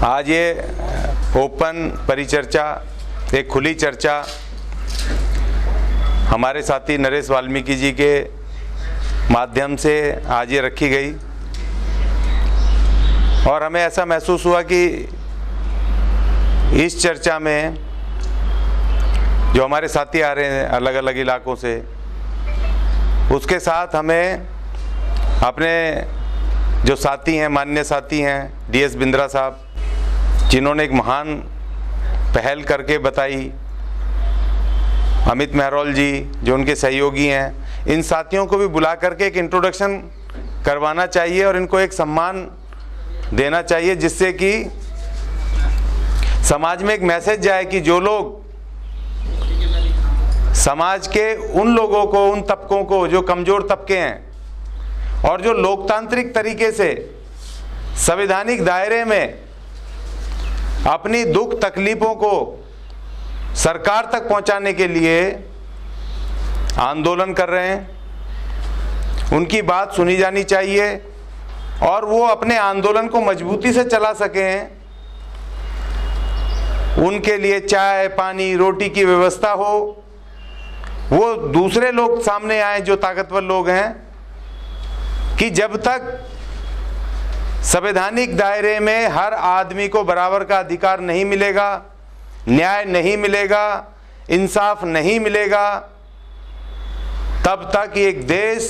आज ये ओपन परिचर्चा, एक खुली चर्चा हमारे साथी नरेश वाल्मीकि जी के माध्यम से आज ये रखी गई और हमें ऐसा महसूस हुआ कि इस चर्चा में जो हमारे साथी आ रहे हैं अलग अलग इलाकों से, उसके साथ हमें अपने जो साथी हैं, माननीय साथी हैं DS बिंद्रा साहब, जिन्होंने एक महान पहल करके बताई, अमित मेहरोल जी जो उनके सहयोगी हैं, इन साथियों को भी बुला करके एक इंट्रोडक्शन करवाना चाहिए और इनको एक सम्मान देना चाहिए, जिससे कि समाज में एक मैसेज जाए कि जो लोग समाज के उन लोगों को, उन तबकों को जो कमज़ोर तबके हैं और जो लोकतांत्रिक तरीके से संवैधानिक दायरे में अपनी दुख तकलीफ़ों को सरकार तक पहुंचाने के लिए आंदोलन कर रहे हैं, उनकी बात सुनी जानी चाहिए और वो अपने आंदोलन को मजबूती से चला सकें। उनके लिए चाय पानी रोटी की व्यवस्था हो, वो दूसरे लोग सामने आए जो ताकतवर लोग हैं, कि जब तक संवैधानिक दायरे में हर आदमी को बराबर का अधिकार नहीं मिलेगा, न्याय नहीं मिलेगा, इंसाफ नहीं मिलेगा, तब तक एक देश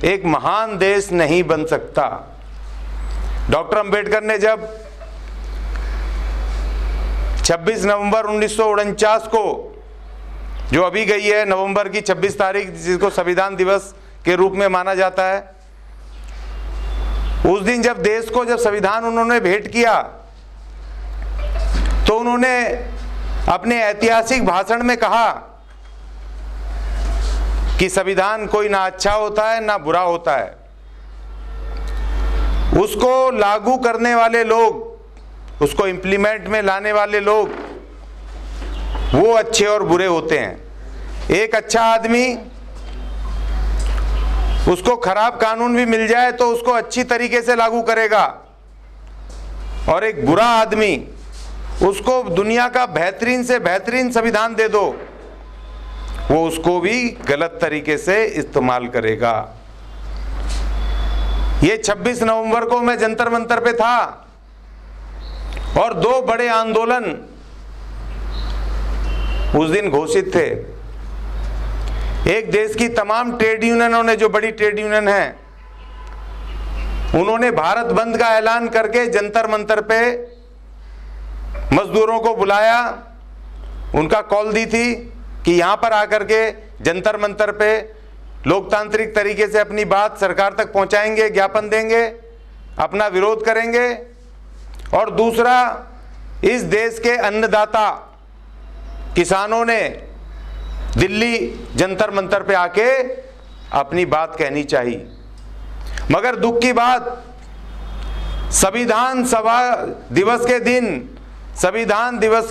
एक महान देश नहीं बन सकता। डॉक्टर अंबेडकर ने जब 26 नवंबर 1949 को, जो अभी गई है नवंबर की 26 तारीख, जिसको संविधान दिवस के रूप में माना जाता है, उस दिन जब देश को जब संविधान उन्होंने भेंट किया तो उन्होंने अपने ऐतिहासिक भाषण में कहा कि संविधान कोई ना अच्छा होता है ना बुरा होता है, उसको लागू करने वाले लोग, उसको इम्प्लीमेंट में लाने वाले लोग, वो अच्छे और बुरे होते हैं। एक अच्छा आदमी, उसको खराब कानून भी मिल जाए तो उसको अच्छी तरीके से लागू करेगा, और एक बुरा आदमी, उसको दुनिया का बेहतरीन से बेहतरीन संविधान दे दो, वो उसको भी गलत तरीके से इस्तेमाल करेगा। ये 26 नवंबर को मैं जंतर मंतर पे था और 2 बड़े आंदोलन उस दिन घोषित थे। एक, देश की तमाम ट्रेड यूनियनों ने, जो बड़ी ट्रेड यूनियन है, उन्होंने भारत बंद का ऐलान करके जंतर मंतर पे मजदूरों को बुलाया, उनका कॉल दी थी कि यहां पर आकर के जंतर मंतर पे लोकतांत्रिक तरीके से अपनी बात सरकार तक पहुंचाएंगे, ज्ञापन देंगे, अपना विरोध करेंगे। और दूसरा, इस देश के अन्नदाता किसानों ने दिल्ली जंतर मंतर पे आके अपनी बात कहनी चाहिए। मगर दुख की बात, संविधान दिवस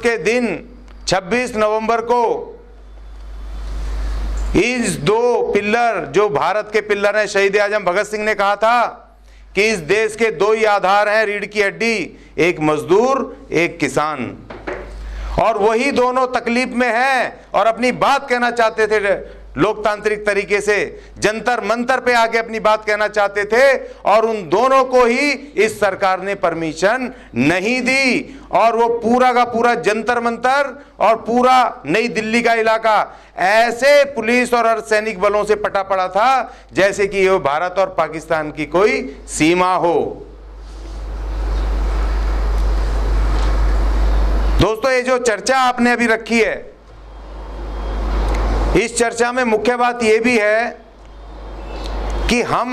के दिन 26 नवंबर को इस 2 पिल्लर, जो भारत के पिल्लर हैं, शहीद आजम भगत सिंह ने कहा था कि इस देश के 2 ही आधार हैं रीढ़ की हड्डी, एक मजदूर एक किसान, और वही दोनों तकलीफ में हैं और अपनी बात कहना चाहते थे लोकतांत्रिक तरीके से, जंतर मंतर पे आके अपनी बात कहना चाहते थे, और उन दोनों को ही इस सरकार ने परमिशन नहीं दी। और वो पूरा का पूरा जंतर मंतर और पूरा नई दिल्ली का इलाका ऐसे पुलिस और अर्धसैनिक बलों से पटा पड़ा था जैसे कि ये भारत और पाकिस्तान की कोई सीमा हो। दोस्तों, ये जो चर्चा आपने अभी रखी है, इस चर्चा में मुख्य बात यह भी है कि हम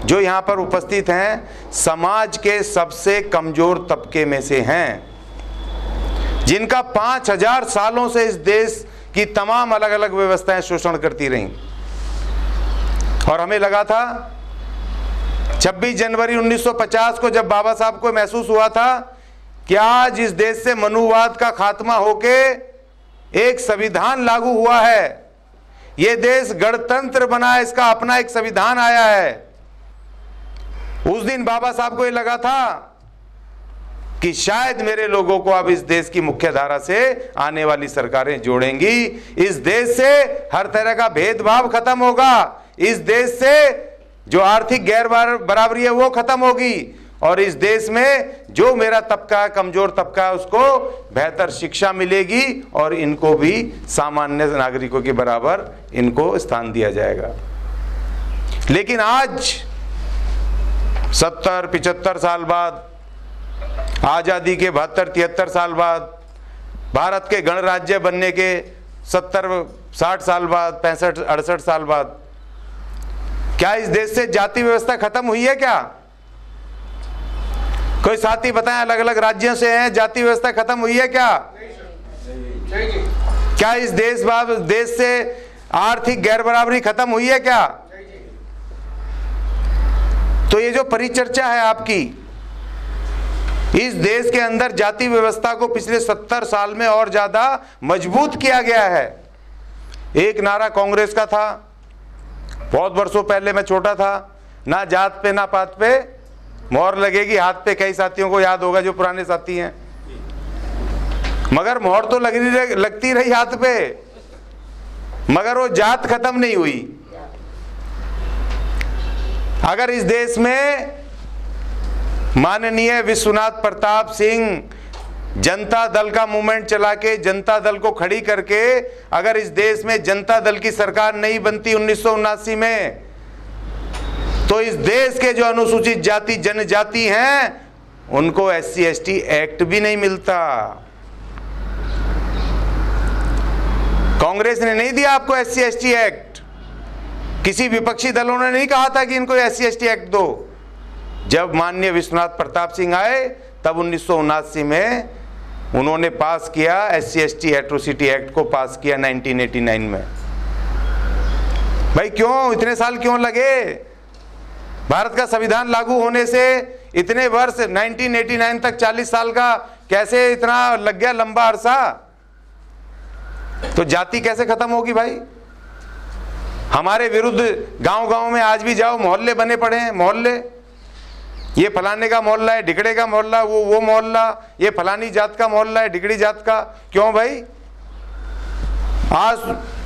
जो यहां पर उपस्थित हैं, समाज के सबसे कमजोर तबके में से हैं, जिनका 5000 सालों से इस देश की तमाम अलग अलग व्यवस्थाएं शोषण करती रहीं। और हमें लगा था 26 जनवरी 1950 को, जब बाबा साहब को महसूस हुआ था कि आज इस देश से मनुवाद का खात्मा होके एक संविधान लागू हुआ है, ये देश गणतंत्र बना है, इसका अपना एक संविधान आया है। उस दिन बाबा साहब को ये लगा था कि शायद मेरे लोगों को अब इस देश की मुख्य धारा से आने वाली सरकारें जोड़ेंगी। इस देश से हर तरह का भेदभाव खत्म होगा, इस देश से जो आर्थिक गैर बराबरी है वो खत्म होगी, और इस देश में जो मेरा तबका है, कमजोर तबका है, उसको बेहतर शिक्षा मिलेगी और इनको भी सामान्य नागरिकों के बराबर इनको स्थान दिया जाएगा। लेकिन आज 70-75 साल बाद, आजादी के 72-73 साल बाद, भारत के गणराज्य बनने के 70-60 साल बाद, 65-68 साल बाद, क्या इस देश से जाति व्यवस्था खत्म हुई है? क्या कोई साथी बताएं, अलग अलग राज्यों से हैं, जाति व्यवस्था खत्म हुई है क्या? क्या इस देश से आर्थिक गैर बराबरी खत्म हुई है क्या? तो ये जो परिचर्चा है आपकी, इस देश के अंदर जाति व्यवस्था को पिछले 70 साल में और ज्यादा मजबूत किया गया है। एक नारा कांग्रेस का था, बहुत वर्षों पहले, मैं छोटा था, ना जात पे ना पात पे मोहर लगेगी हाथ पे। कई साथियों को याद होगा जो पुराने साथी हैं, मगर मोहर तो लगती रही हाथ पे, मगर वो जात खत्म नहीं हुई। अगर इस देश में माननीय विश्वनाथ प्रताप सिंह जनता दल का मूवमेंट चला के, जनता दल को खड़ी करके, अगर इस देश में जनता दल की सरकार नहीं बनती 1979 में, तो इस देश के जो अनुसूचित जाति जनजाति हैं उनको SC/ST एक्ट भी नहीं मिलता। कांग्रेस ने नहीं दिया आपको SC/ST एक्ट, किसी विपक्षी दलों ने नहीं कहा था कि इनको SC/ST एक्ट दो। जब माननीय विश्वनाथ प्रताप सिंह आए तब 1979 में उन्होंने पास किया, SC/ST एट्रोसिटी एक्ट को पास किया 1989 में। भाई क्यों इतने साल क्यों लगे? भारत का संविधान लागू होने से इतने वर्ष, 1989 तक 40 साल का कैसे इतना लग गया लंबा अरसा? तो जाति कैसे खत्म होगी भाई? हमारे विरुद्ध गांव-गांव में आज भी जाओ, मोहल्ले बने पड़े हैं, मोहल्ले, ये फलाने का मोहल्ला है, ढिकड़े का मोहल्ला, वो मोहल्ला, ये फलानी जात का मोहल्ला है, ढिकड़ी जात का। क्यों भाई? आज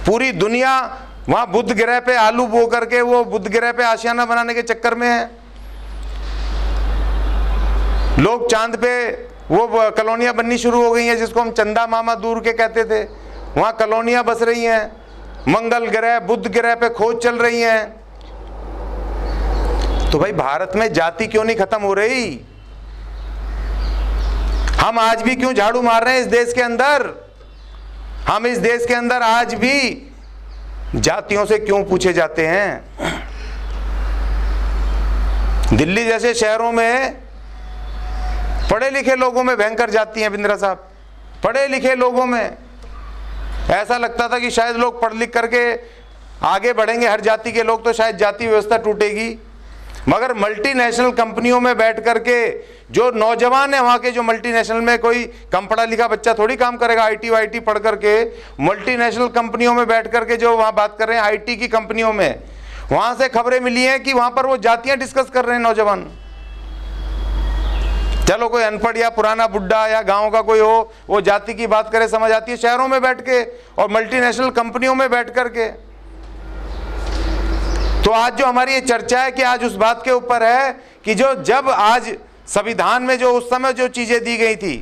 पूरी दुनिया वहां बुद्ध ग्रह पे आलू बो करके वो बुद्ध ग्रह पे आशियाना बनाने के चक्कर में है। लोग चांद पे वो कॉलोनियां बननी शुरू हो गई हैं, जिसको हम चंदा मामा दूर के कहते थे, वहां कॉलोनियां बस रही हैं। मंगल ग्रह, बुद्ध ग्रह पे खोज चल रही हैं। तो भाई भारत में जाति क्यों नहीं खत्म हो रही? हम आज भी क्यों झाड़ू मार रहे हैं इस देश के अंदर? हम इस देश के अंदर आज भी जातियों से क्यों पूछे जाते हैं? दिल्ली जैसे शहरों में पढ़े लिखे लोगों में भयंकर जाति हैं बिंद्रा साहब। पढ़े लिखे लोगों में ऐसा लगता था कि शायद लोग पढ़ लिख करके आगे बढ़ेंगे, हर जाति के लोग, तो शायद जाति व्यवस्था टूटेगी। मगर मल्टीनेशनल कंपनियों में बैठ करके जो नौजवान है, वहाँ के जो मल्टीनेशनल में कोई कम पढ़ा लिखा बच्चा थोड़ी काम करेगा, IT पढ़ करके मल्टीनेशनल कंपनियों में बैठ करके जो वहाँ बात कर रहे हैं, IT की कंपनियों में, वहाँ से खबरें मिली हैं कि वहाँ पर वो जातियाँ डिस्कस कर रहे हैं नौजवान। चलो कोई अनपढ़ या पुराना बुड्ढा या गाँव का कोई हो, वो जाति की बात करे, समझ आती है शहरों में बैठ के और मल्टीनेशनल कंपनियों में बैठ करके। तो आज जो हमारी ये चर्चा है कि आज उस बात के ऊपर है कि जो जब आज संविधान में जो उस समय जो चीजें दी गई थी,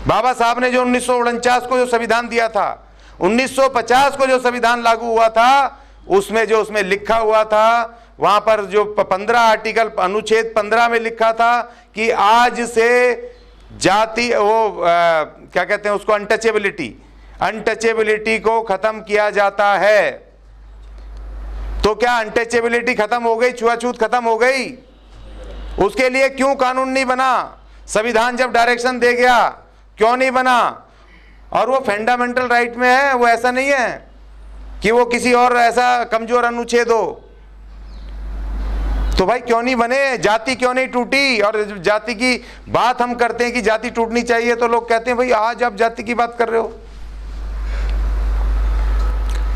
बाबा साहब ने जो 1949 को जो संविधान दिया था, 1950 को जो संविधान लागू हुआ था, उसमें जो उसमें लिखा हुआ था, वहां पर जो 15 आर्टिकल अनुच्छेद 15 में लिखा था कि आज से जाति क्या कहते हैं उसको, अनटचेबिलिटी को खत्म किया जाता है। तो क्या अनटचेबिलिटी खत्म हो गई, छुआछूत खत्म हो गई? उसके लिए क्यों कानून नहीं बना? संविधान जब डायरेक्शन दे गया क्यों नहीं बना? और वो फंडामेंटल राइट में है, वो ऐसा नहीं है कि वो किसी और ऐसा कमजोर अनुच्छेद हो। तो भाई क्यों नहीं बने? जाति क्यों नहीं टूटी? और जाति की बात हम करते हैं कि जाति टूटनी चाहिए, तो लोग कहते हैं भाई आज आप जाति की बात कर रहे हो।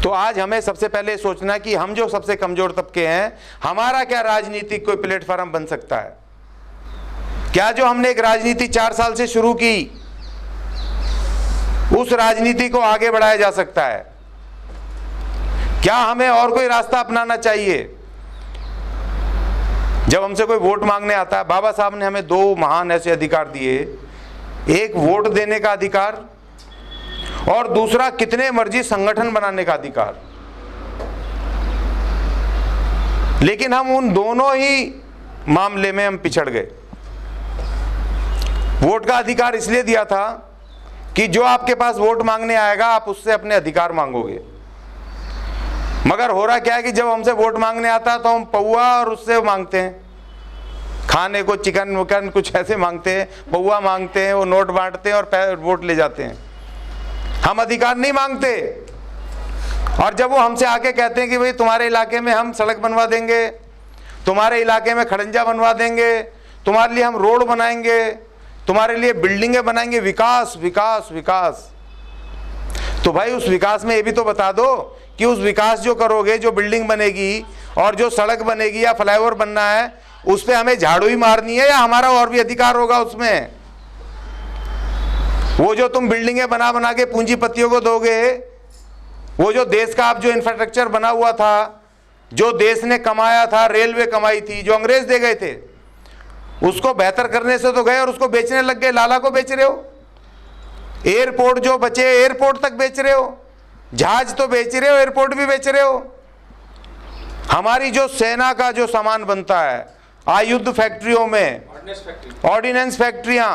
तो आज हमें सबसे पहले सोचना कि हम जो सबसे कमजोर तबके हैं, हमारा क्या राजनीतिक कोई प्लेटफॉर्म बन सकता है? क्या जो हमने एक राजनीति 4 साल से शुरू की, उस राजनीति को आगे बढ़ाया जा सकता है? क्या हमें और कोई रास्ता अपनाना चाहिए? जब हमसे कोई वोट मांगने आता है, बाबा साहब ने हमें 2 महान ऐसे अधिकार दिए, एक वोट देने का अधिकार और दूसरा कितने मर्जी संगठन बनाने का अधिकार। लेकिन हम उन दोनों ही मामले में हम पिछड़ गए। वोट का अधिकार इसलिए दिया था कि जो आपके पास वोट मांगने आएगा आप उससे अपने अधिकार मांगोगे, मगर हो रहा क्या है कि जब हमसे वोट मांगने आता है तो हम पौआ और उससे मांगते हैं, खाने को चिकन वकन कुछ ऐसे मांगते हैं, पौआ मांगते हैं, वो नोट बांटते हैं और वोट ले जाते हैं। हम अधिकार नहीं मांगते। और जब वो हमसे आके कहते हैं कि भाई तुम्हारे इलाके में हम सड़क बनवा देंगे, तुम्हारे इलाके में खड़ंजा बनवा देंगे, तुम्हारे लिए हम रोड बनाएंगे, तुम्हारे लिए बिल्डिंगें बनाएंगे, विकास विकास विकास, तो भाई उस विकास में ये भी तो बता दो कि उस विकास जो करोगे, जो बिल्डिंग बनेगी और जो सड़क बनेगी या फ्लाईओवर बनना है, उस पे हमें झाड़ू ही मारनी है या हमारा और भी अधिकार होगा उसमें? वो जो तुम बिल्डिंगें बना बना के पूंजीपतियों को दोगे, वो जो देश का आप जो इंफ्रास्ट्रक्चर बना हुआ था, जो देश ने कमाया था, रेलवे कमाई थी, जो अंग्रेज दे गए थे, उसको बेहतर करने से तो गए और उसको बेचने लग गए। लाला को बेच रहे हो, एयरपोर्ट जो बचे एयरपोर्ट तक बेच रहे हो, जहाज तो बेच रहे हो, एयरपोर्ट भी बेच रहे हो। हमारी जो सेना का जो सामान बनता है आयुध फैक्ट्रियों में, ऑर्डिनेंस फैक्ट्रियां,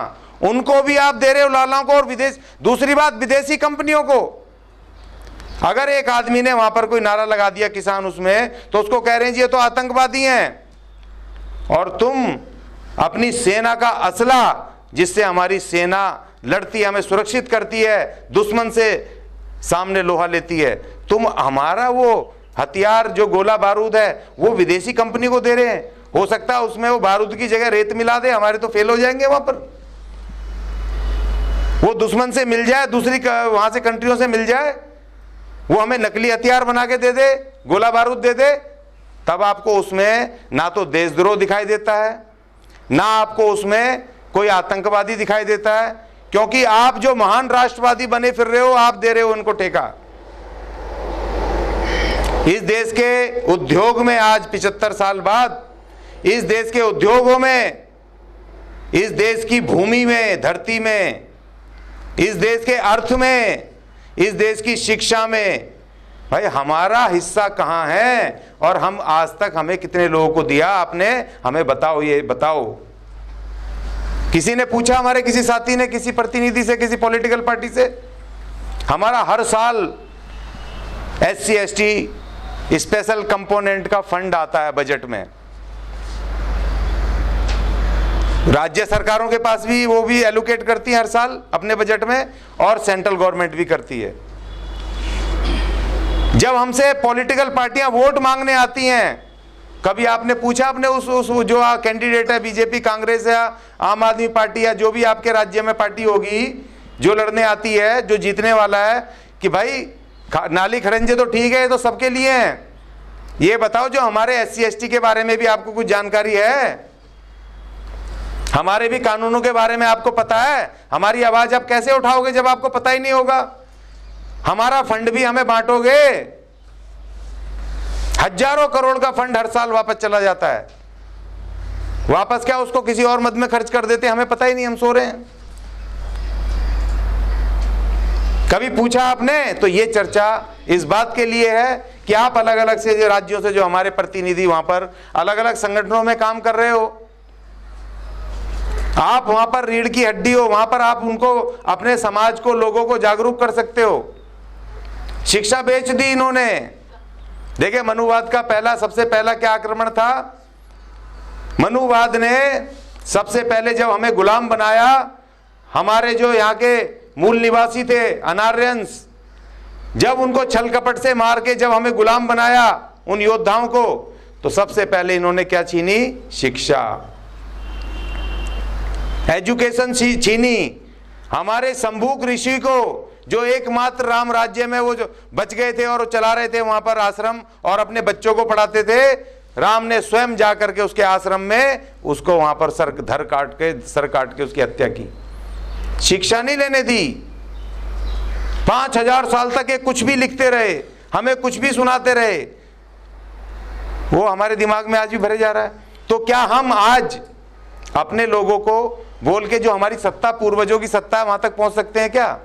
उनको भी आप दे रहे हो लालाओं को और विदेश, दूसरी बात विदेशी कंपनियों को। अगर एक आदमी ने वहां पर कोई नारा लगा दिया किसान उसमें, तो उसको कह रहे हैं जी ये तो आतंकवादी हैं, और तुम अपनी सेना का असला, जिससे हमारी सेना लड़ती है, हमें सुरक्षित करती है, दुश्मन से सामने लोहा लेती है, तुम हमारा वो हथियार जो गोला बारूद है वो विदेशी कंपनी को दे रहे हैं। हो सकता है उसमें वो बारूद की जगह रेत मिला दे, हमारे तो फेल हो जाएंगे वहां पर। वो दुश्मन से मिल जाए, दूसरी वहां से कंट्रियों से मिल जाए, वो हमें नकली हथियार बना के दे दे, गोला बारूद दे दे, तब आपको उसमें ना तो देशद्रोह दिखाई देता है, ना आपको उसमें कोई आतंकवादी दिखाई देता है, क्योंकि आप जो महान राष्ट्रवादी बने फिर रहे हो, आप दे रहे हो उनको ठेका। इस देश के उद्योग में आज 75 साल बाद, इस देश के उद्योगों में, इस देश की भूमि में, धरती में, इस देश के अर्थ में, इस देश की शिक्षा में, भाई हमारा हिस्सा कहां है? और हम आज तक हमें कितने लोगों को दिया आपने? हमें बताओ, ये बताओ। किसी ने पूछा, हमारे किसी साथी ने, किसी प्रतिनिधि से, किसी पॉलिटिकल पार्टी से? हमारा हर साल SC ST स्पेशल कंपोनेंट का फंड आता है बजट में, राज्य सरकारों के पास भी, वो भी एलोकेट करती है हर साल अपने बजट में, और सेंट्रल गवर्नमेंट भी करती है। जब हमसे पॉलिटिकल पार्टियां वोट मांगने आती हैं, कभी आपने पूछा अपने उस जो कैंडिडेट है, बीजेपी, कांग्रेस या आम आदमी पार्टी या जो भी आपके राज्य में पार्टी होगी जो लड़ने आती है, जो जीतने वाला है, कि भाई नाली खड़ंजे तो ठीक है, ये तो सबके लिए हैं, ये बताओ जो हमारे SC ST के बारे में भी आपको कुछ जानकारी है? हमारे भी कानूनों के बारे में आपको पता है? हमारी आवाज आप कैसे उठाओगे जब आपको पता ही नहीं होगा? हमारा फंड भी हमें बांटोगे? हजारों करोड़ का फंड हर साल वापस चला जाता है। वापस क्या, उसको किसी और मद में खर्च कर देते, हमें पता ही नहीं, हम सो रहे हैं। कभी पूछा आपने? तो ये चर्चा इस बात के लिए है कि आप अलग अलग से जो राज्यों से जो हमारे प्रतिनिधि वहां पर अलग अलग संगठनों में काम कर रहे हो, आप वहां पर रीढ़ की हड्डी हो, वहां पर आप उनको, अपने समाज को, लोगों को जागरूक कर सकते हो। शिक्षा बेच दी इन्होंने। देखिए मनुवाद का पहला, सबसे पहला क्या आक्रमण था? मनुवाद ने सबसे पहले जब हमें गुलाम बनाया, हमारे जो यहाँ के मूल निवासी थे अनार्यंस, जब उनको छल कपट से मार के जब हमें गुलाम बनाया उन योद्धाओं को, तो सबसे पहले इन्होंने क्या छीनी? शिक्षा, एजुकेशन छीनी। हमारे शंभूक ऋषि को, जो एकमात्र राम राज्य में वो जो बच गए थे और वो चला रहे थे वहां पर आश्रम और अपने बच्चों को पढ़ाते थे, राम ने स्वयं जा करके उसके आश्रम में उसको वहां पर सर काट के उसकी हत्या की। शिक्षा नहीं लेने दी। 5000 साल तक ये कुछ भी लिखते रहे, हमें कुछ भी सुनाते रहे, वो हमारे दिमाग में आज भी भरे जा रहा है। तो क्या हम आज अपने लोगों को बोल के जो हमारी सत्ता, पूर्वजों की सत्ता है, वहां तक पहुंच सकते हैं क्या?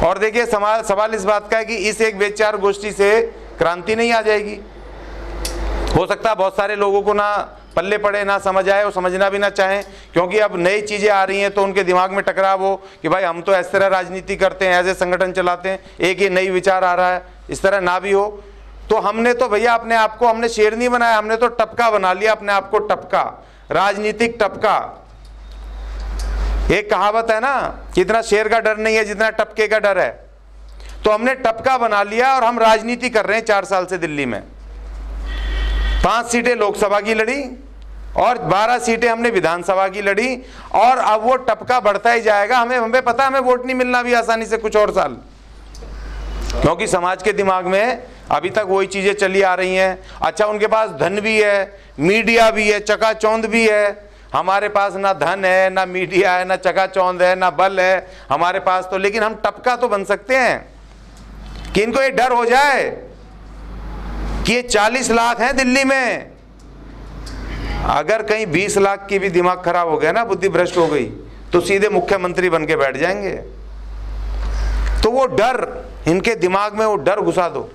और देखिए सवाल इस बात का है कि इस एक विचार गोष्ठी से क्रांति नहीं आ जाएगी। हो सकता है बहुत सारे लोगों को ना पल्ले पड़े, ना समझ आए, वो समझना भी ना चाहें, क्योंकि अब नई चीजें आ रही हैं तो उनके दिमाग में टकराव हो कि भाई हम तो इस तरह राजनीति करते हैं, ऐसे संगठन चलाते हैं, एक ये नई विचार आ रहा है, इस तरह ना भी हो। तो हमने तो भैया अपने आप को हमने शेर नहीं बनाया, हमने तो टपका बना लिया अपने आप को, टपका, राजनीतिक टपका। एक कहावत है ना कि इतना शेर का डर नहीं है जितना टपके का डर है। तो हमने टपका बना लिया और हम राजनीति कर रहे हैं 4 साल से दिल्ली में। 5 सीटें लोकसभा की लड़ी और 12 सीटें हमने विधानसभा की लड़ी, और अब वो टपका बढ़ता ही जाएगा। हमें पता है हमें वोट नहीं मिलना भी आसानी से कुछ और साल, क्योंकि समाज के दिमाग में अभी तक वही चीजें चली आ रही हैं। अच्छा, उनके पास धन भी है, मीडिया भी है, चकाचौंध भी है। हमारे पास ना धन है, ना मीडिया है, ना चकाचौंध है, ना बल है हमारे पास तो, लेकिन हम टपका तो बन सकते हैं कि इनको ये डर हो जाए कि ये 40 लाख हैं दिल्ली में, अगर कहीं 20 लाख की भी दिमाग खराब हो गया ना, बुद्धि भ्रष्ट हो गई, तो सीधे मुख्यमंत्री बन के बैठ जाएंगे। तो वो डर इनके दिमाग में, वो डर घुसा दो।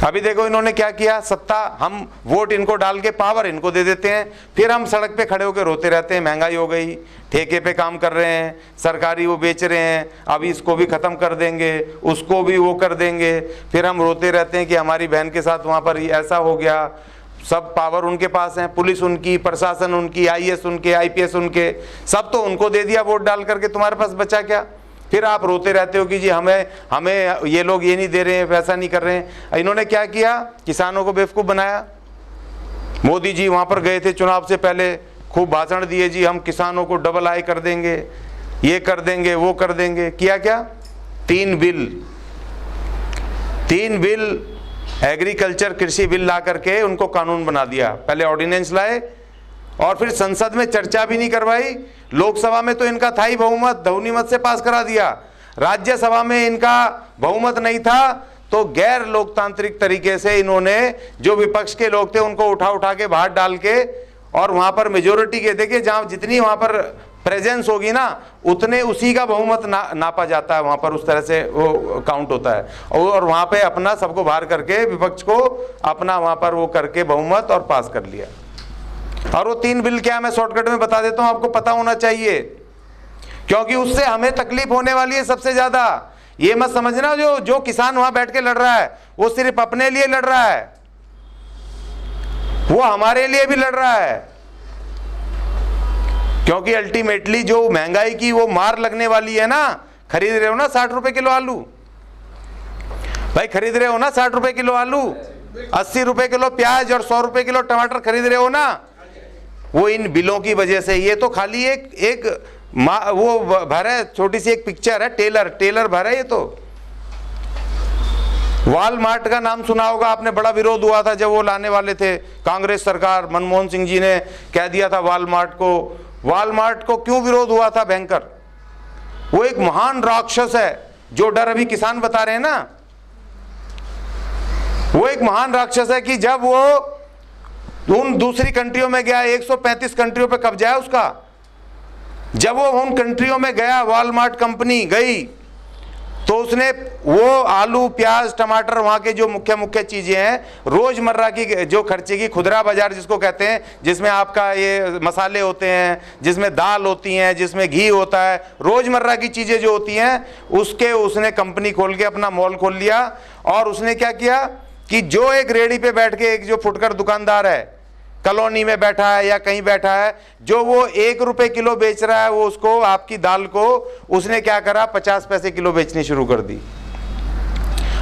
अभी देखो इन्होंने क्या किया, सत्ता, हम वोट इनको डाल के पावर इनको दे देते हैं, फिर हम सड़क पे खड़े होकर रोते रहते हैं महंगाई हो गई, ठेके पे काम कर रहे हैं, सरकारी वो बेच रहे हैं, अभी इसको भी खत्म कर देंगे, उसको भी वो कर देंगे। फिर हम रोते रहते हैं कि हमारी बहन के साथ वहाँ पर ऐसा हो गया। सब पावर उनके पास है, पुलिस उनकी, प्रशासन उनकी, IAS उनके, IPS उनके, सब तो उनको दे दिया वोट डाल करके, तुम्हारे पास बचा क्या? फिर आप रोते रहते हो कि जी हमें ये लोग ये नहीं दे रहे हैं, वैसा नहीं कर रहे हैं। इन्होंने क्या किया, किसानों को बेवकूफ़ बनाया। मोदी जी वहाँ पर गए थे चुनाव से पहले, खूब भाषण दिए, जी हम किसानों को डबल आय कर देंगे, ये कर देंगे, वो कर देंगे। किया क्या? 3 बिल एग्रीकल्चर, कृषि बिल ला करके उनको कानून बना दिया। पहले ऑर्डिनेंस लाए और फिर संसद में चर्चा भी नहीं करवाई। लोकसभा में तो इनका था ही बहुमत, ध्वनिमत से पास करा दिया। राज्यसभा में इनका बहुमत नहीं था, तो गैर लोकतांत्रिक तरीके से इन्होंने जो विपक्ष के लोग थे उनको उठा के बाहर डाल के, और वहां पर मेजोरिटी के, देखिए जहां जितनी वहां पर प्रेजेंस होगी ना, उतने उसी का बहुमत नापा जाता है, वहां पर उस तरह से वो काउंट होता है। और वहां पे अपना सबको बाहर करके, विपक्ष को अपना वहां पर वो करके बहुमत और पास कर लिया। और वो 3 बिल क्या, मैं शॉर्टकट में बता देता हूं, आपको पता होना चाहिए, क्योंकि उससे हमें तकलीफ होने वाली है सबसे ज्यादा। ये मत समझना जो किसान वहां बैठ के लड़ रहा है वो सिर्फ अपने लिए लड़ रहा है, वो हमारे लिए भी लड़ रहा है। क्योंकि अल्टीमेटली जो महंगाई की वो मार लगने वाली है ना, खरीद रहे हो ना 60 रुपए किलो आलू, भाई खरीद रहे हो ना 60 रुपए किलो आलू, 80 रुपए किलो प्याज और 100 रुपए किलो टमाटर खरीद रहे हो ना, वो इन बिलों की वजह से। ये तो खाली एक वो भर है, छोटी सी एक पिक्चर है, टेलर भर है। ये तो वॉलमार्ट का नाम सुना होगा आपने, बड़ा विरोध हुआ था जब वो लाने वाले थे। कांग्रेस सरकार, मनमोहन सिंह जी ने कह दिया था वॉलमार्ट को क्यों विरोध हुआ था भयंकर? वो एक महान राक्षस है, जो डर अभी किसान बता रहे हैं ना, वो एक महान राक्षस है कि जब वो उन दूसरी कंट्रियों में गया, 135 कंट्रियों पे कब्जा है उसका, जब वो उन कंट्रियों में गया, वॉलमार्ट कंपनी गई, तो उसने वो आलू, प्याज, टमाटर, वहां के जो मुख्य चीजें हैं, रोजमर्रा की जो खर्चे की, खुदरा बाजार जिसको कहते हैं, जिसमें आपका ये मसाले होते हैं, जिसमें दाल होती हैं, जिसमें घी होता है, रोजमर्रा की चीजें जो होती हैं, उसने कंपनी खोल के अपना मॉल खोल लिया। और उसने क्या किया कि जो एक रेडी पे बैठ के, एक जो फुटकर दुकानदार है, कॉलोनी में बैठा है या कहीं बैठा है, जो वो 1 रुपए किलो बेच रहा है, वो उसको, आपकी दाल को उसने क्या करा, 50 पैसे किलो बेचनी शुरू कर दी।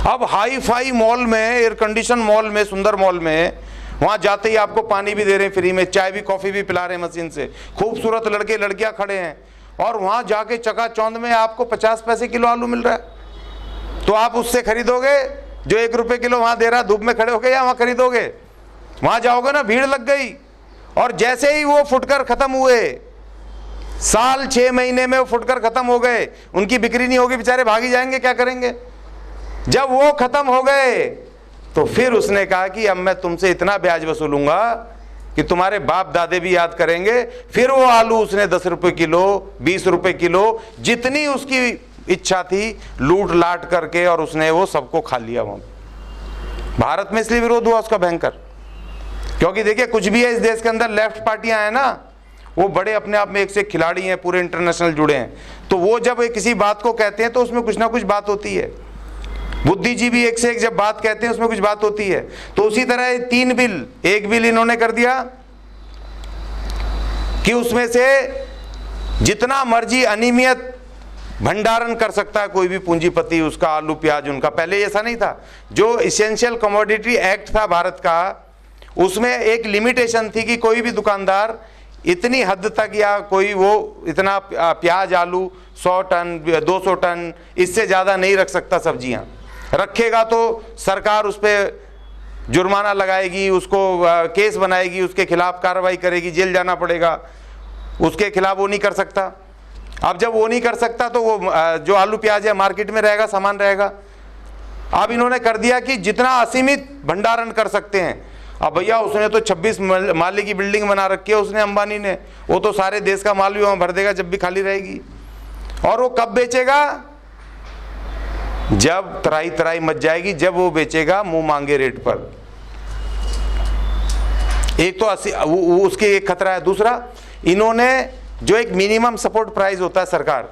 अब हाई फाई मॉल में, एयर कंडीशन मॉल में, सुंदर मॉल में, वहां जाते ही आपको पानी भी दे रहे हैं फ्री में, चाय भी, कॉफी भी पिला रहे हैं मशीन से, खूबसूरत लड़के लड़कियां खड़े हैं, और वहां जाके चकाचौंध में आपको 50 पैसे किलो आलू मिल रहा है। तो आप उससे खरीदोगे जो 1 रुपए किलो वहां दे रहा, धूप में खड़े होके या वहां खरीदोगे? वहां जाओगे ना, भीड़ लग गई। और जैसे ही वो फुटकर खत्म हुए, साल 6 महीने में वो फुटकर खत्म हो गए, उनकी बिक्री नहीं होगी, बेचारे भागी जाएंगे, क्या करेंगे? जब वो खत्म हो गए तो फिर उसने कहा कि अब मैं तुमसे इतना ब्याज वसूलूंगा कि तुम्हारे बाप दादे भी याद करेंगे। फिर वो आलू उसने 10 रुपए किलो, 20 रुपए किलो, जितनी उसकी इच्छा थी लूट लाट करके, और उसने वो सबको खा लिया। वहां भारत में इसलिए विरोध हुआ उसका भयंकर, क्योंकि देखिए कुछ भी है इस देश के अंदर, लेफ्ट पार्टियां हैं ना, वो बड़े अपने आप में एक से खिलाड़ी हैं, पूरे इंटरनेशनल जुड़े हैं, तो वो जब किसी बात को कहते हैं तो उसमें कुछ ना कुछ बात होती है। बुद्धिजीवी एक से एक जब बात कहते हैं उसमें कुछ बात होती है। तो उसी तरह 3 बिल, एक बिल इन्होंने कर दिया कि उसमें से जितना मर्जी अनियमित भंडारण कर सकता है कोई भी पूंजीपति, उसका आलू प्याज उनका। पहले ऐसा नहीं था। जो इसेंशियल कमोडिटी एक्ट था भारत का, उसमें एक लिमिटेशन थी कि कोई भी दुकानदार इतनी हद तक, या कोई वो इतना प्याज आलू 100 टन 200 टन, इससे ज़्यादा नहीं रख सकता सब्जियां। रखेगा तो सरकार उस पर जुर्माना लगाएगी, उसको केस बनाएगी, उसके खिलाफ कार्रवाई करेगी, जेल जाना पड़ेगा, उसके खिलाफ वो नहीं कर सकता। अब जब वो नहीं कर सकता तो वो जो आलू प्याज है मार्केट में रहेगा, सामान रहेगा। अब इन्होंने कर दिया कि जितना असीमित भंडारण कर सकते हैं। अब भैया उसने तो 26 माले की बिल्डिंग बना रखी है उसने, अंबानी ने, वो तो सारे देश का माल भी वहां भर देगा जब भी खाली रहेगी। और वो कब बेचेगा? जब तराई तराई मच जाएगी, जब वो बेचेगा मुंह मांगे रेट पर। एक तो उसके एक खतरा है। दूसरा, इन्होंने जो एक मिनिमम सपोर्ट प्राइस होता है, सरकार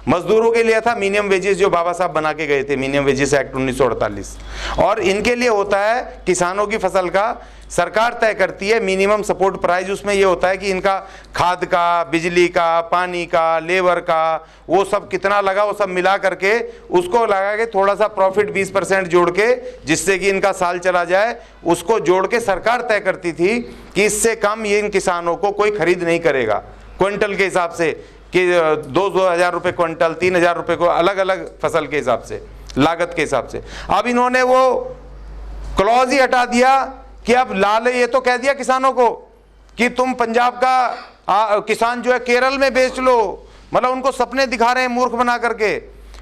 मजदूरों के लिए था मिनिमम वेजेस, जो बाबा साहब बना के गए थे, मिनिमम वेजेस एक्ट 1948, और इनके लिए होता है किसानों की फसल का सरकार तय करती है मिनिमम सपोर्ट प्राइस। उसमें ये होता है कि इनका खाद का, बिजली का, पानी का, लेबर का, वो सब कितना लगा, वो सब मिला करके उसको लगा के थोड़ा सा प्रॉफिट 20% जोड़ के, जिससे कि इनका साल चला जाए, उसको जोड़ के सरकार तय करती थी कि इससे कम ये इन किसानों को कोई खरीद नहीं करेगा। क्विंटल के हिसाब से कि 2-2 हज़ार रुपये क्विंटल, 3 हज़ार रुपये को, अलग अलग फसल के हिसाब से, लागत के हिसाब से। अब इन्होंने वो क्लॉज ही हटा दिया कि अब लाल, ये तो कह दिया किसानों को कि तुम पंजाब का किसान जो है केरल में बेच लो। मतलब उनको सपने दिखा रहे हैं मूर्ख बना करके।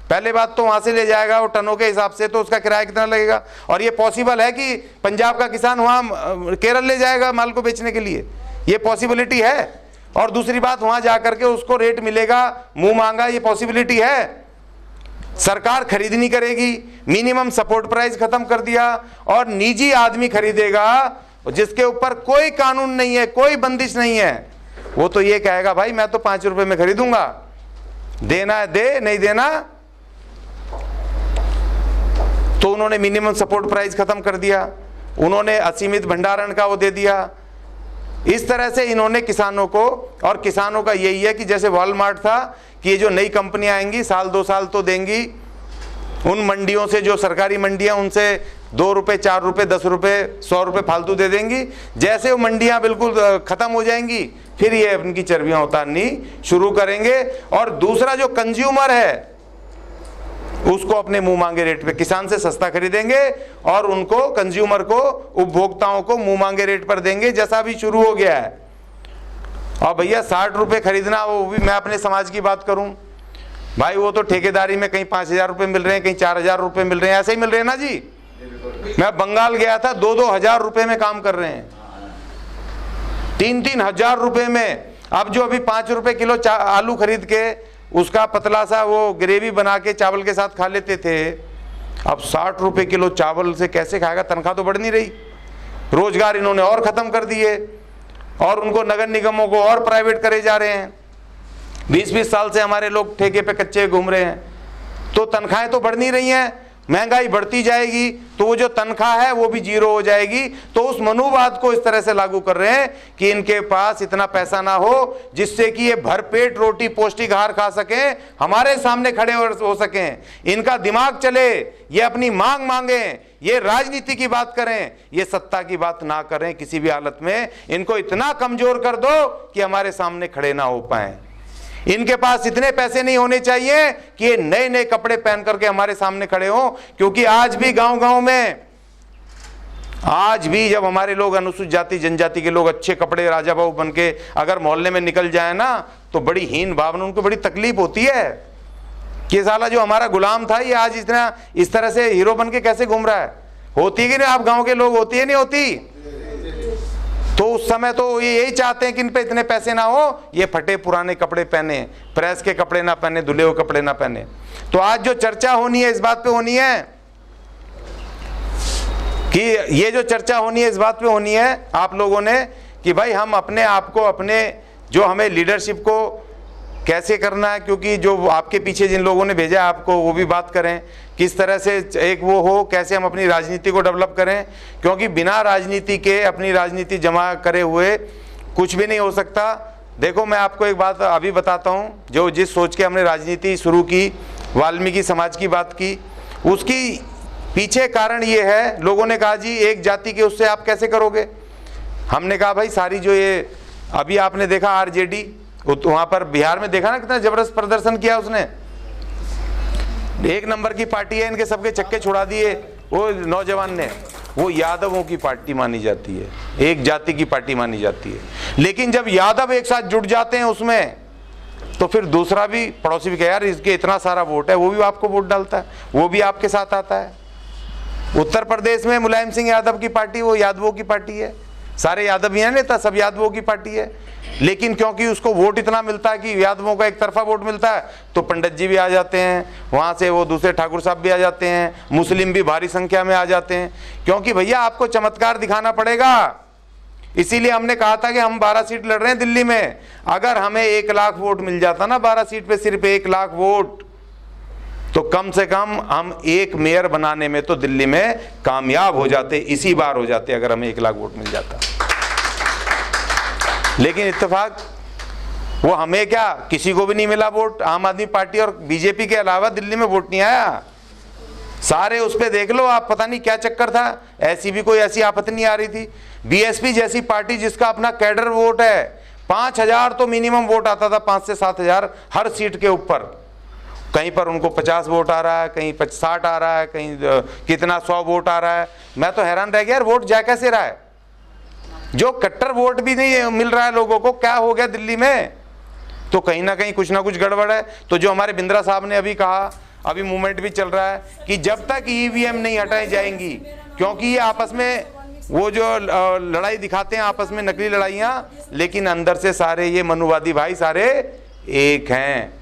पहले बात तो वहां से ले जाएगा वो टनों के हिसाब से, तो उसका किराया कितना लगेगा? और ये पॉसिबल है कि पंजाब का किसान वहां केरल ले जाएगा माल को बेचने के लिए? ये पॉसिबिलिटी है। और दूसरी बात, वहां जाकर के उसको रेट मिलेगा मुंह मांगा, ये पॉसिबिलिटी है। सरकार खरीद नहीं करेगी, मिनिमम सपोर्ट प्राइस खत्म कर दिया, और निजी आदमी खरीदेगा जिसके ऊपर कोई कानून नहीं है, कोई बंदिश नहीं है। वो तो ये कहेगा भाई मैं तो 5 रुपए में खरीदूंगा, देना है दे, नहीं देना। तो उन्होंने मिनिमम सपोर्ट प्राइस खत्म कर दिया, उन्होंने असीमित भंडारण का वो दे दिया। इस तरह से इन्होंने किसानों को, और किसानों का यही है कि जैसे वॉलमार्ट था कि ये जो नई कंपनियां आएंगी साल 2 साल तो देंगी, उन मंडियों से, जो सरकारी मंडियां, उनसे 2 रुपए 4 रुपए 10 रुपए 100 रुपए फालतू दे देंगी। जैसे वो मंडियां बिल्कुल खत्म हो जाएंगी, फिर ये उनकी चर्बियां उतारनी शुरू करेंगे। और दूसरा जो कंज्यूमर है उसको अपने मुंह मांगे रेट पे किसान से सस्ता खरीदेंगे, और उनको, कंज्यूमर को, उपभोक्ताओं को मुंह मांगे रेट पर देंगे, जैसा भी शुरू हो गया है। और भैया 60 रुपए खरीदना, वो भी मैं अपने समाज की बात करूं भाई, वो तो ठेकेदारी में कहीं 5,000 रुपए मिल रहे हैं, कहीं 4,000 रुपए मिल रहे हैं, ऐसे ही मिल रहे हैं ना जी। मैं बंगाल गया था, 2-2 हज़ार रुपए में काम कर रहे हैं, 3-3 हज़ार रुपए में। अब जो अभी 5 रुपए किलो आलू खरीद के उसका पतला सा वो ग्रेवी बना के चावल के साथ खा लेते थे, अब 60 रुपए किलो चावल से कैसे खाएगा? तनख्वाह तो बढ़ नहीं रही। रोजगार इन्होंने और खत्म कर दिए, और उनको नगर निगमों को और प्राइवेट करे जा रहे हैं। 20-20 साल से हमारे लोग ठेके पे कच्चे घूम रहे हैं, तो तनख्वाहें तो बढ़ नहीं रही हैं, महंगाई बढ़ती जाएगी, तो वो जो तनख्वाह है वो भी जीरो हो जाएगी। तो उस मनोवाद को इस तरह से लागू कर रहे हैं कि इनके पास इतना पैसा ना हो जिससे कि ये भरपेट रोटी पौष्टिक आहार खा सकें, हमारे सामने खड़े हो सकें, इनका दिमाग चले, ये अपनी मांग मांगे, ये राजनीति की बात करें, ये सत्ता की बात ना करें किसी भी हालत में। इनको इतना कमजोर कर दो कि हमारे सामने खड़े ना हो पाए। इनके पास इतने पैसे नहीं होने चाहिए कि ये नए नए कपड़े पहन करके हमारे सामने खड़े हों, क्योंकि आज भी गांव-गांव में, आज भी जब हमारे लोग अनुसूचित जाति जनजाति के लोग अच्छे कपड़े राजा बाबू बन के अगर मोहल्ले में निकल जाए ना, तो बड़ी हीन भावना, उनको बड़ी तकलीफ होती है कि साला जो हमारा गुलाम था ये आज इतना इस तरह से हीरो बन के कैसे घूम रहा है। होती है कि नहीं आप गांव के लोग, होती है नहीं होती? तो उस समय तो ये यही चाहते हैं कि इन पे इतने पैसे ना हो, ये फटे पुराने कपड़े पहने, प्रेस के कपड़े ना पहने, धुले हुए कपड़े ना पहने। तो आज जो चर्चा होनी है इस बात पे होनी है कि ये जो चर्चा होनी है इस बात पे होनी है आप लोगों ने कि भाई हम अपने आप को, अपने जो हमें लीडरशिप को कैसे करना है, क्योंकि जो आपके पीछे जिन लोगों ने भेजा है आपको वो भी बात करें, किस तरह से एक वो हो, कैसे हम अपनी राजनीति को डेवलप करें, क्योंकि बिना राजनीति के, अपनी राजनीति जमा करे हुए कुछ भी नहीं हो सकता। देखो मैं आपको एक बात अभी बताता हूँ, जो जिस सोच के हमने राजनीति शुरू की, वाल्मीकि समाज की बात की, उसकी पीछे कारण ये है, लोगों ने कहा जी एक जाति के उससे आप कैसे करोगे। हमने कहा भाई सारी जो ये अभी आपने देखा आरजेडी, वहां पर बिहार में देखा ना कितना जबरदस्त प्रदर्शन किया उसने, एक नंबर की पार्टी है, इनके सबके चक्के छुड़ा दिए वो नौजवान ने। वो यादवों की पार्टी मानी जाती है, एक जाति की पार्टी मानी जाती है, लेकिन जब यादव एक साथ जुट जाते हैं उसमें, तो फिर दूसरा भी पड़ोसी भी कहे यार इसके इतना सारा वोट है, वो भी आपको वोट डालता है, वो भी आपके साथ आता है। उत्तर प्रदेश में मुलायम सिंह यादव की पार्टी वो यादवों की पार्टी है, सारे यादव ही हैं नेता, सब यादवों की पार्टी है, लेकिन क्योंकि उसको वोट इतना मिलता है कि यादवों का एक तरफा वोट मिलता है, तो पंडित जी भी आ जाते हैं वहां से, वो दूसरे ठाकुर साहब भी आ जाते हैं, मुस्लिम भी भारी संख्या में आ जाते हैं, क्योंकि भैया आपको चमत्कार दिखाना पड़ेगा। इसीलिए हमने कहा था कि हम 12 सीट लड़ रहे हैं दिल्ली में, अगर हमें 1 लाख वोट मिल जाता ना 12 सीट पे, सिर्फ 1 लाख वोट, तो कम से कम हम एक मेयर बनाने में तो दिल्ली में कामयाब हो जाते, इसी बार हो जाते अगर हमें 1 लाख वोट मिल जाता। लेकिन इत्तेफाक वो हमें क्या, किसी को भी नहीं मिला वोट। आम आदमी पार्टी और बीजेपी के अलावा दिल्ली में वोट नहीं आया। सारे उस पे देख लो आप, पता नहीं क्या चक्कर था, ऐसी भी कोई ऐसी आफत नहीं आ रही थी। बीएसपी जैसी पार्टी जिसका अपना कैडर वोट है, 5000 तो मिनिमम वोट आता था, 5 से 7000 हर सीट के ऊपर, कहीं पर उनको 50 वोट आ रहा है, कहीं 60 आ रहा है, कहीं कितना 100 वोट आ रहा है। मैं तो हैरान रह गया यार, वोट जा कैसे रहा है, जो कट्टर वोट भी नहीं मिल रहा है लोगों को, क्या हो गया दिल्ली में। तो कहीं ना कहीं कुछ ना कुछ गड़बड़ है। तो जो हमारे बिंद्रा साहब ने अभी कहा, अभी मूवमेंट भी चल रहा है कि जब तक ईवीएम नहीं हटाई जाएंगी, क्योंकि ये आपस में वो जो लड़ाई दिखाते हैं आपस में, नकली लड़ाइयां, लेकिन अंदर से सारे ये मनुवादी भाई सारे एक हैं।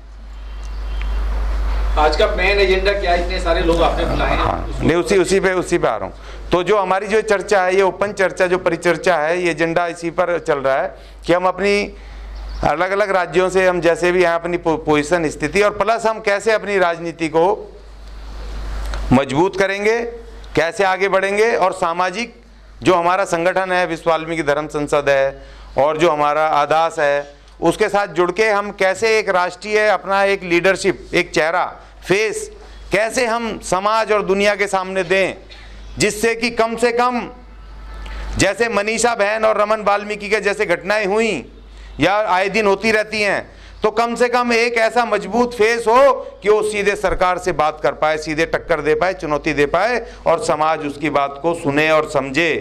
आज का मेन एजेंडा क्या है, इतने सारे लोग आपने बुलाए हैं? नहीं, उसी पे आ रहा हूँ। तो जो हमारी जो चर्चा है, ये ओपन चर्चा, जो परिचर्चा है, ये एजेंडा इसी पर चल रहा है कि हम अपनी अलग अलग राज्यों से, हम जैसे भी यहाँ अपनी पोजीशन, स्थिति, और प्लस हम कैसे अपनी राजनीति को मजबूत करेंगे, कैसे आगे बढ़ेंगे, और सामाजिक जो हमारा संगठन है, विश्व वाल्मीकि धर्म संसद है, और जो हमारा आदास है, उसके साथ जुड़ के हम कैसे एक राष्ट्रीय अपना एक लीडरशिप, एक चेहरा, फेस कैसे हम समाज और दुनिया के सामने दें, जिससे कि कम से कम जैसे मनीषा बहन और रमन वाल्मीकि के जैसे घटनाएं हुई या आए दिन होती रहती हैं, तो कम से कम एक ऐसा मजबूत फेस हो कि वो सीधे सरकार से बात कर पाए, सीधे टक्कर दे पाए, चुनौती दे पाए, और समाज उसकी बात को सुने और समझे।